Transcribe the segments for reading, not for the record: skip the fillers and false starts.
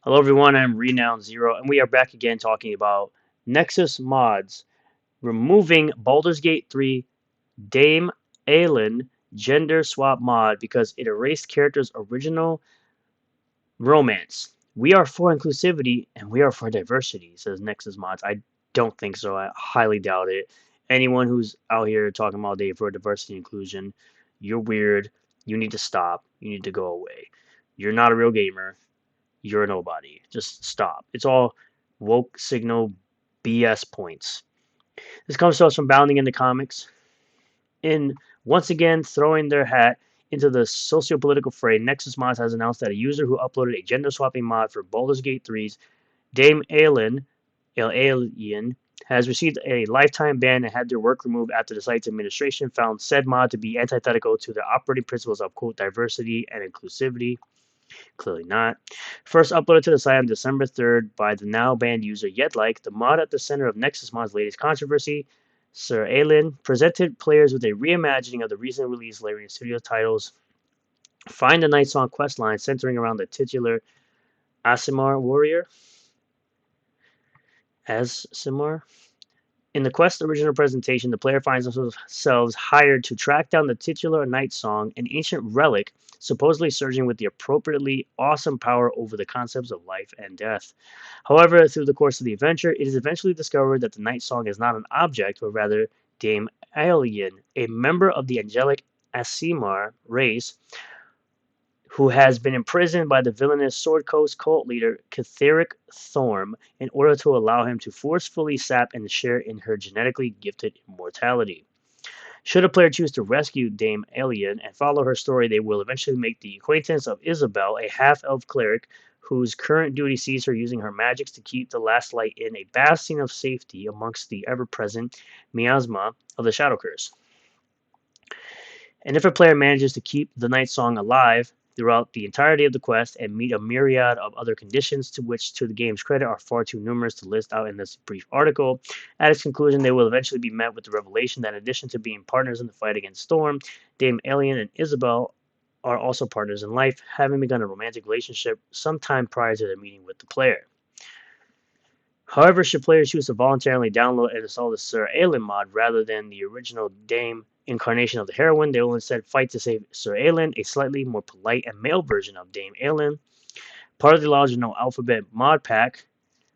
Hello everyone, I'm Renown Zero, and we are back again talking about Nexus mods, removing Baldur's Gate 3 Dame Aelin gender swap mod because it erased characters' original romance. We are for inclusivity and we are for diversity, says Nexus mods. I don't think so. I highly doubt it. Anyone who's out here talking all day for diversity and inclusion, you're weird. You need to stop. You need to go away. You're not a real gamer. You're a nobody. Just stop. It's all woke signal BS points. This comes to us from Bounding in the Comics. In once again throwing their hat into the socio-political fray, Nexus Mods has announced that a user who uploaded a gender swapping mod for Baldur's Gate 3's Dame Alien has received a lifetime ban and had their work removed after the site's administration found said mod to be antithetical to the operating principles of quote diversity and inclusivity. Clearly not. First uploaded to the site on December 3rd by the now banned user Yedlike, the mod at the center of Nexus Mod's latest controversy, Sir Aelin presented players with a reimagining of the recently released Larian Studios titles. Find the Night Song questline centering around the titular Asimar warrior. Asimar? In the quest original presentation, the player finds themselves hired to track down the titular Night Song, an ancient relic supposedly surging with the appropriately awesome power over the concepts of life and death. However, through the course of the adventure, it is eventually discovered that the Night Song is not an object, but rather Dame Alien, a member of the angelic Asimar race who has been imprisoned by the villainous Sword Coast cult leader Catherick Thorm in order to allow him to forcefully sap and share in her genetically gifted immortality. Should a player choose to rescue Dame Alien and follow her story, they will eventually make the acquaintance of Isabel, a half-elf cleric whose current duty sees her using her magics to keep the last light in, a bastion of safety amongst the ever-present miasma of the Shadow Curse. And if a player manages to keep the Night Song alive throughout the entirety of the quest and meet a myriad of other conditions to which, to the game's credit, are far too numerous to list out in this brief article, at its conclusion they will eventually be met with the revelation that in addition to being partners in the fight against Storm, Dame Alien and Isabel are also partners in life, having begun a romantic relationship sometime prior to their meeting with the player. However, should players choose to voluntarily download and install the Sir Aelin mod rather than the original Dame incarnation of the heroine, they will instead fight to save Sir Aelin, a slightly more polite and male version of Dame Aelin, part of the larger No Alphabet mod pack,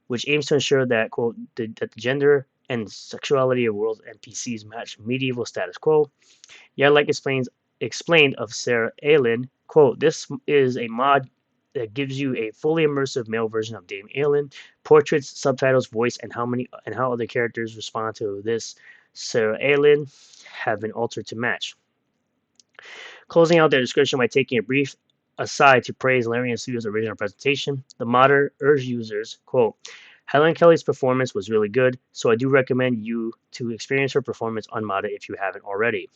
which aims to ensure that, quote, that the gender and sexuality of world's NPCs match medieval status quo. Like explained of Sarah Aelin, quote, this is a mod that gives you a fully immersive male version of Dame Aelin, portraits, subtitles, voice, and how other characters respond to this Sarah Aelin have been altered to match. Closing out their description by taking a brief aside to praise Larian Studios' original presentation, the modder urged users, quote, Helen Kelly's performance was really good, so I do recommend you to experience her performance unmodded if you haven't already.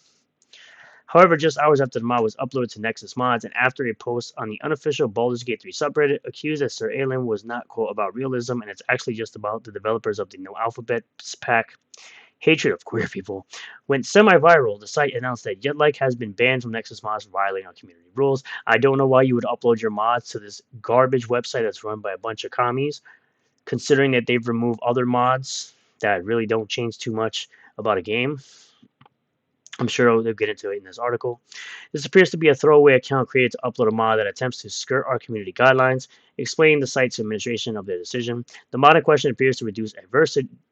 However, just hours after the mod was uploaded to Nexus Mods and after a post on the unofficial Baldur's Gate 3 subreddit accused that Sir Aelin was not, quote, about realism and it's actually just about the developers of the No Alphabet pack hatred of queer people, went semi-viral, the site announced that Yedlike has been banned from Nexus Mods for violating our community rules. I don't know why you would upload your mods to this garbage website that's run by a bunch of commies, considering that they've removed other mods that really don't change too much about a game. I'm sure they'll get into it in this article. This appears to be a throwaway account created to upload a mod that attempts to skirt our community guidelines, explaining the site's administration of their decision. The mod in question appears to reduce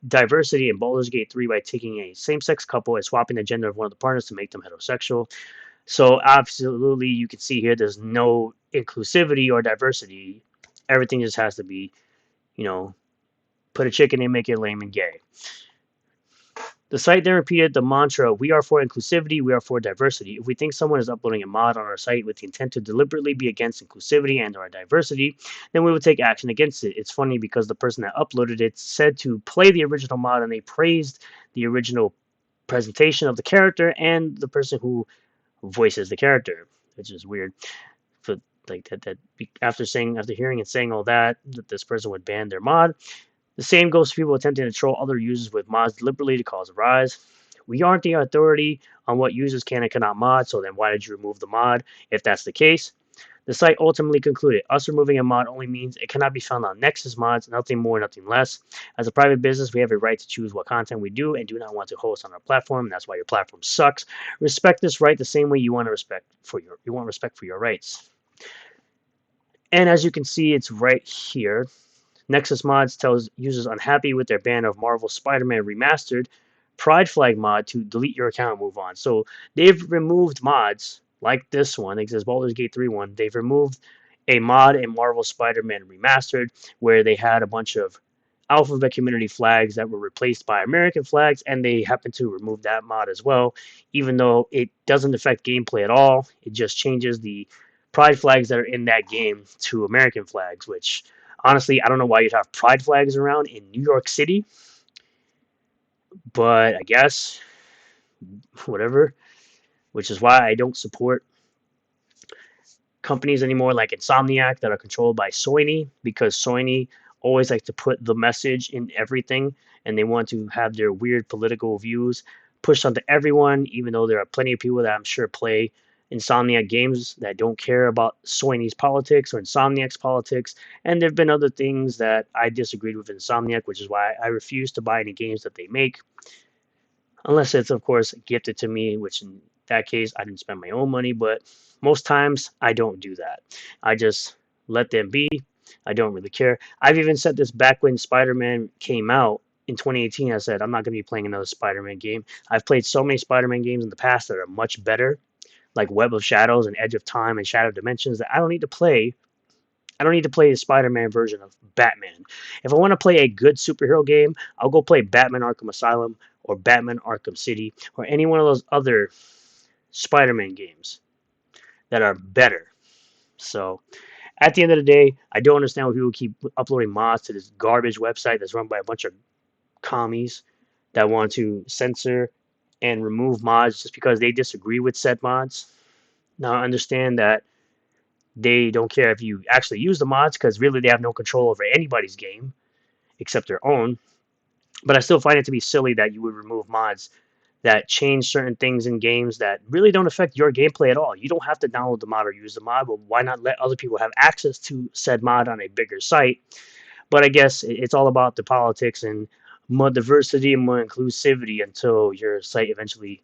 diversity in Baldur's Gate 3 by taking a same-sex couple and swapping the gender of one of the partners to make them heterosexual. So absolutely, you can see here there's no inclusivity or diversity. Everything just has to be, put a chicken in, make it lame and gay. The site then repeated the mantra, we are for inclusivity, we are for diversity. If we think someone is uploading a mod on our site with the intent to deliberately be against inclusivity and or diversity, then we will take action against it. It's funny because the person that uploaded it said to play the original mod and they praised the original presentation of the character and the person who voices the character, which is weird. But like that after hearing and saying all that this person would ban their mod. The same goes for people attempting to troll other users with mods deliberately to cause a rise. We aren't the authority on what users can and cannot mod, so then why did you remove the mod if that's the case? The site ultimately concluded, us removing a mod only means it cannot be found on Nexus mods, nothing more, nothing less. As a private business, we have a right to choose what content we do and do not want to host on our platform. And that's why your platform sucks. Respect this right the same way you want respect for your rights. And as you can see, it's right here. Nexus Mods tells users unhappy with their ban of Marvel Spider-Man Remastered Pride Flag mod to delete your account and move on. So they've removed mods like this one, it says Baldur's Gate 3 one. They've removed a mod in Marvel Spider-Man Remastered where they had a bunch of alphabet community flags that were replaced by American flags, and they happened to remove that mod as well, even though it doesn't affect gameplay at all. It just changes the pride flags that are in that game to American flags, which honestly, I don't know why you'd have pride flags around in New York City, but I guess whatever, which is why I don't support companies anymore like Insomniac that are controlled by Sony, because Sony always likes to put the message in everything, and they want to have their weird political views pushed onto everyone, even though there are plenty of people that I'm sure play Insomniac games that don't care about Sony's politics or Insomniac's politics. And there have been other things that I disagreed with Insomniac, which is why I refuse to buy any games that they make, unless it's, of course, gifted to me, which in that case, I didn't spend my own money. But most times, I don't do that. I just let them be. I don't really care. I've even said this back when Spider-Man came out in 2018. I said, I'm not going to be playing another Spider-Man game. I've played so many Spider-Man games in the past that are much better, like Web of Shadows and Edge of Time and Shadow Dimensions, that I don't need to play. I don't need to play the Spider-Man version of Batman. If I want to play a good superhero game, I'll go play Batman Arkham Asylum or Batman Arkham City or any one of those other Spider-Man games that are better. So at the end of the day, I don't understand why people keep uploading mods to this garbage website that's run by a bunch of commies that want to censor and remove mods just because they disagree with said mods. Now I understand that they don't care if you actually use the mods because really they have no control over anybody's game except their own. But I still find it to be silly that you would remove mods that change certain things in games that really don't affect your gameplay at all. You don't have to download the mod or use the mod, but why not let other people have access to said mod on a bigger site? But I guess it's all about the politics and more diversity and more inclusivity until your site eventually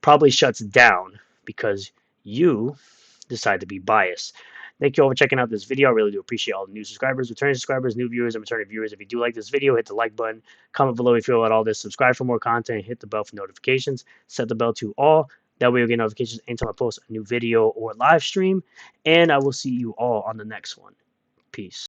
probably shuts down because you decide to be biased. Thank you all for checking out this video. I really do appreciate all the new subscribers, returning subscribers, new viewers, and returning viewers. If you do like this video, hit the like button. Comment below if you feel about all this. Subscribe for more content. Hit the bell for notifications. Set the bell to all. That way you'll get notifications anytime I post a new video or live stream. And I will see you all on the next one. Peace.